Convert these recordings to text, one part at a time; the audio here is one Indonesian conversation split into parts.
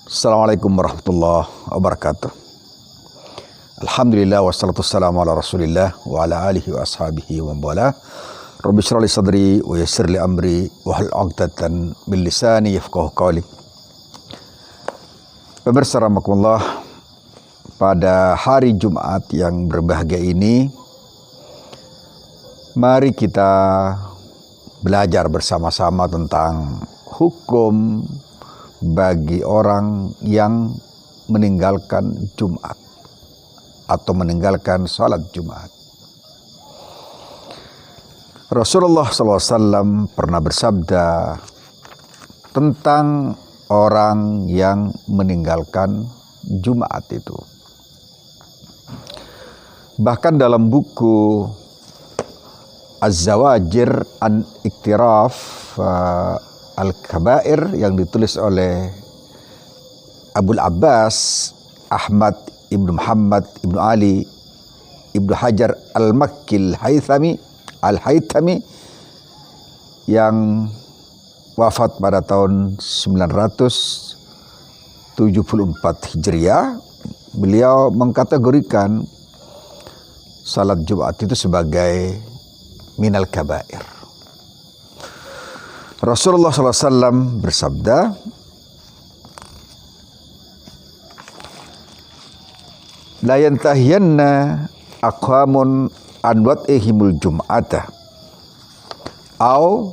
Assalamualaikum warahmatullahi wabarakatuh. Alhamdulillah wassalatu wassalamu ala rasulillah wa ala alihi wa ashabihi wa wala. Rabbi shrah li sadri wa yassir li amri wa hal 'uqdatan min lisani yafqahu qawli. Pemirsa rahimakumullah, pada hari Jumat yang berbahagia ini, mari kita belajar bersama-sama tentang hukum bagi orang yang meninggalkan Jumat atau meninggalkan salat Jumat. Rasulullah SAW pernah bersabda tentang orang yang meninggalkan Jumat itu. Bahkan dalam buku Az-Zawajir an Iktiraf Al-Kabair yang ditulis oleh Abul Abbas Ahmad Ibnu Muhammad Ibnu Ali Ibnu Hajar Al-Makki Al-Haythami yang wafat pada tahun 974 Hijriah, beliau mengkategorikan salat Jumat itu sebagai minal kabair. Rasulullah SAW bersabda, la yantahiyanna aqwamun an wat'ihimul jum'ata aw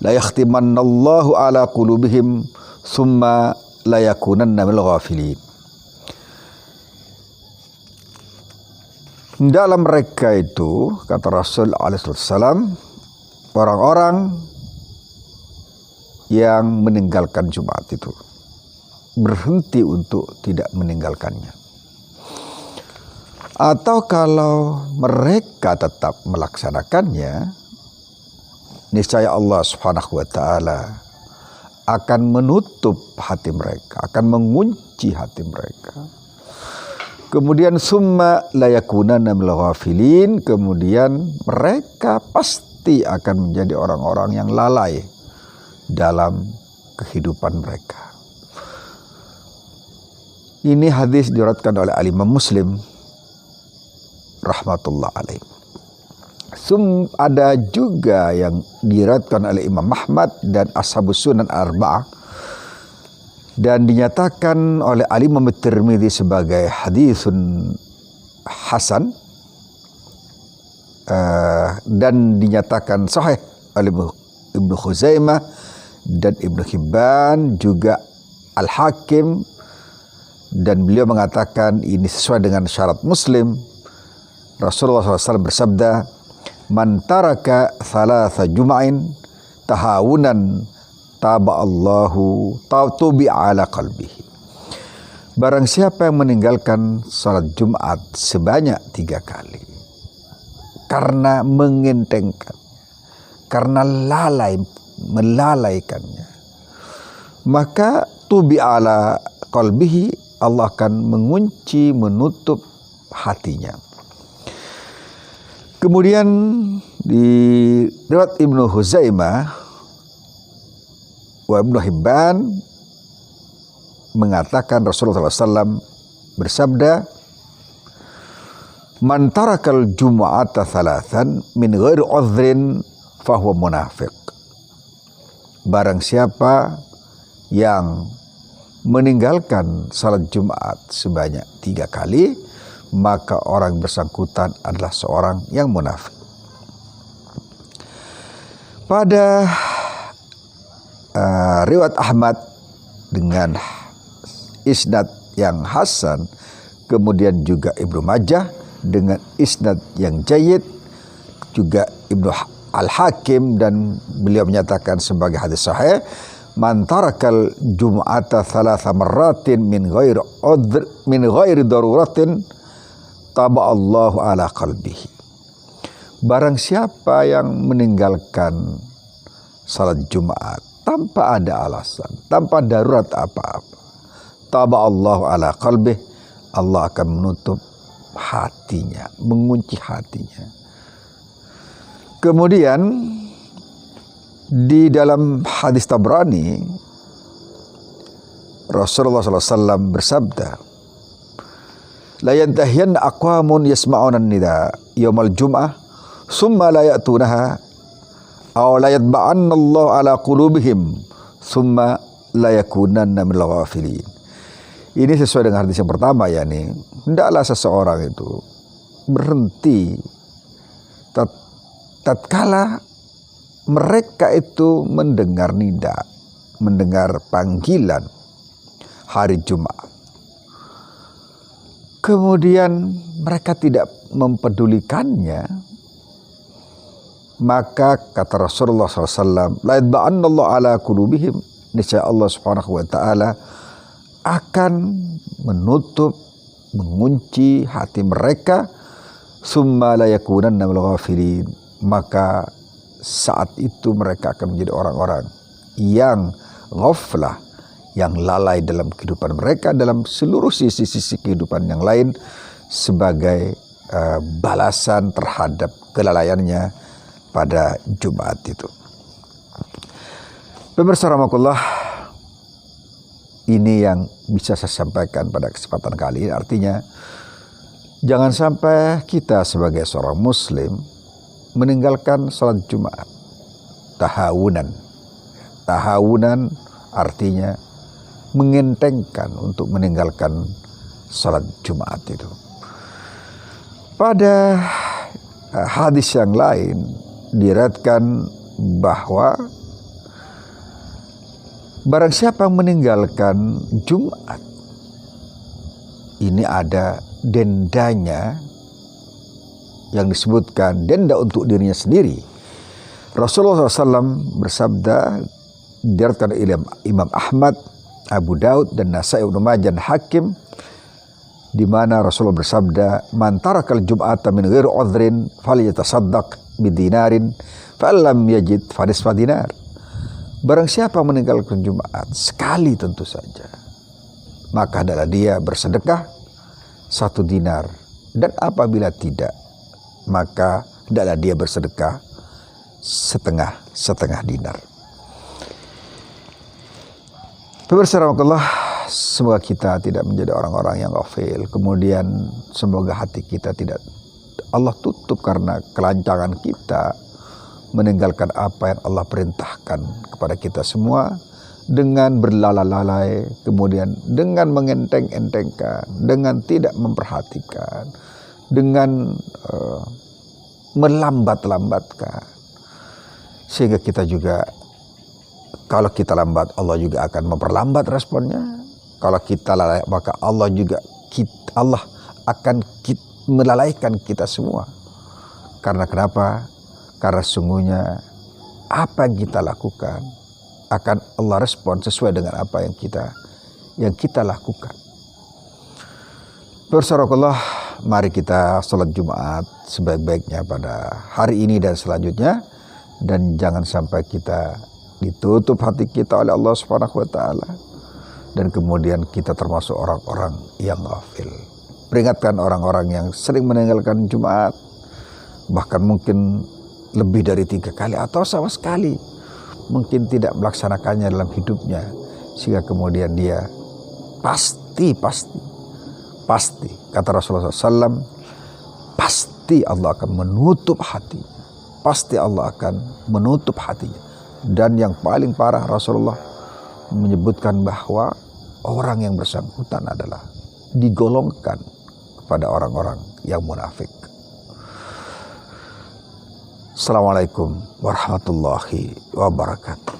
la yakhtimannallahu ala qulubihim thumma la yakunanna minal ghafilin. Dalam mereka itu, kata Rasul alaihissalam, orang-orang yang meninggalkan Jumat itu berhenti untuk tidak meninggalkannya. Atau kalau mereka tetap melaksanakannya, niscaya Allah Subhanahu wa taala akan menutup hati mereka, akan mengunci hati mereka. Kemudian summa la yakunanna minal ghafilin, kemudian mereka pasti akan menjadi orang-orang yang lalai dalam kehidupan mereka. Ini hadis diriwayatkan oleh Imam Muslim rahmatullah alaih. Ada juga yang diriwayatkan oleh Imam Ahmad dan Ashabus Sunan Arba'ah dan dinyatakan oleh Imam Tirmidzi sebagai hadisun hasan dan dinyatakan sahih oleh Ibnu Khuzaimah dan Ibnu Hibban, juga Al-Hakim, dan beliau mengatakan ini sesuai dengan syarat Muslim. Rasulullah SAW bersabda, man taraka thalatha jum'ain tahawunan taba'allahu tubi ala qalbihi. Barang siapa yang meninggalkan salat Jumat sebanyak 3 kali karena mengentengkan, karena melalaikannya, maka tubi ala qalbihi, Allah akan mengunci, menutup hatinya. Kemudian di riwayat Ibnu Huzaimah wa Ibnu Hibban mengatakan Rasulullah SAW bersabda, man tarakal jumu'ata thalathan min ghairi udhrin fahuwa munafiq. Barang siapa yang meninggalkan salat Jumat sebanyak 3 kali, maka orang bersangkutan adalah seorang yang munafik. Pada riwayat Ahmad dengan isnad yang hasan, kemudian juga Ibnu Majah dengan isnad yang jayyid, juga Ibnu Al-Hakim, dan beliau menyatakan sebagai hadis sahih, man tarakal jum'ata thalatha marratin min ghairi daruratin taba'allahu ala qalbihi. Barang siapa yang meninggalkan salat Jumat tanpa ada alasan, tanpa darurat apa-apa, taba'allahu ala qalbihi, Allah akan menutup hatinya, mengunci hatinya. Kemudian di dalam hadis Tabrani Rasulullah SAW bersabda, la yantahiyanna aqwamun yasma'una nida yaumal jum'ah summa la ya'tunaha aw la yatba'anna Allah ala qulubihim summa la yakunanna minal ghafilin. Ini sesuai dengan hadis yang pertama, yakni hendaklah seseorang itu berhenti tatkala mereka itu mendengar nida, mendengar panggilan hari Jumat. Kemudian mereka tidak mempedulikannya, maka kata Rasulullah SAW, la yatba'annallahu ala qulubihim, niscaya Allah Subhanahu wa taala akan menutup, mengunci hati mereka, summa la yakunanna minal ghafilin, maka saat itu mereka akan menjadi orang-orang yang ghaflah, yang lalai dalam kehidupan mereka, dalam seluruh sisi-sisi kehidupan yang lain, sebagai balasan terhadap kelalaiannya pada Jumat itu. Pemirsa rahimakumullah, ini yang bisa saya sampaikan pada kesempatan kali ini. Artinya, jangan sampai kita sebagai seorang muslim meninggalkan sholat Jumat tahawunan. Tahawunan artinya mengentengkan untuk meninggalkan salat Jumat itu. Pada hadis yang lain diriwayatkan bahwa barang siapa yang meninggalkan Jumat, ini ada dendanya yang disebutkan denda untuk dirinya sendiri. Rasulullah SAW bersabda, diriwayatkan oleh Imam Ahmad, Abu Daud dan Nasai, Ibnu Majah dan Hakim, di mana Rasulullah bersabda, man tarakal jum'ata min ghairi udhrin falyatasaddaq bidinarin fa lam yajid fa nisfa dinar. Barang siapa meninggalkan Jumat sekali tentu saja, maka adalah dia bersedekah 1 dinar, dan apabila tidak, maka adalah dia bersedekah setengah dinar. Pemirsa rahimakumullah, semoga kita tidak menjadi orang-orang yang ghafil. Kemudian semoga hati kita tidak Allah tutup karena kelancangan kita meninggalkan apa yang Allah perintahkan kepada kita semua, dengan berlalai-lalai, kemudian dengan mengenteng-entengkan, dengan tidak memperhatikan, dengan melambat-lambatkan, sehingga kita juga, kalau kita lambat, Allah juga akan memperlambat responnya. Kalau kita lalai, maka Allah juga akan melalaikan kita semua. Karena kenapa? Karena sungguhnya apa yang kita lakukan akan Allah respon sesuai dengan apa yang kita lakukan. Bersarakallah, mari kita sholat Jumat sebaik-baiknya pada hari ini dan selanjutnya, dan jangan sampai kita ditutup hati kita oleh Allah Subhanahu wa taala, dan kemudian kita termasuk orang-orang yang ghafil. Peringatkan orang-orang yang sering meninggalkan Jumat, bahkan mungkin lebih dari 3 kali atau sama sekali mungkin tidak melaksanakannya dalam hidupnya, sehingga kemudian dia pasti kata Rasulullah SAW, pasti Allah akan menutup hatinya, pasti Allah akan menutup hatinya. Dan yang paling parah, Rasulullah menyebutkan bahwa orang yang bersangkutan adalah digolongkan kepada orang-orang yang munafik. Assalamualaikum warahmatullahi wabarakatuh.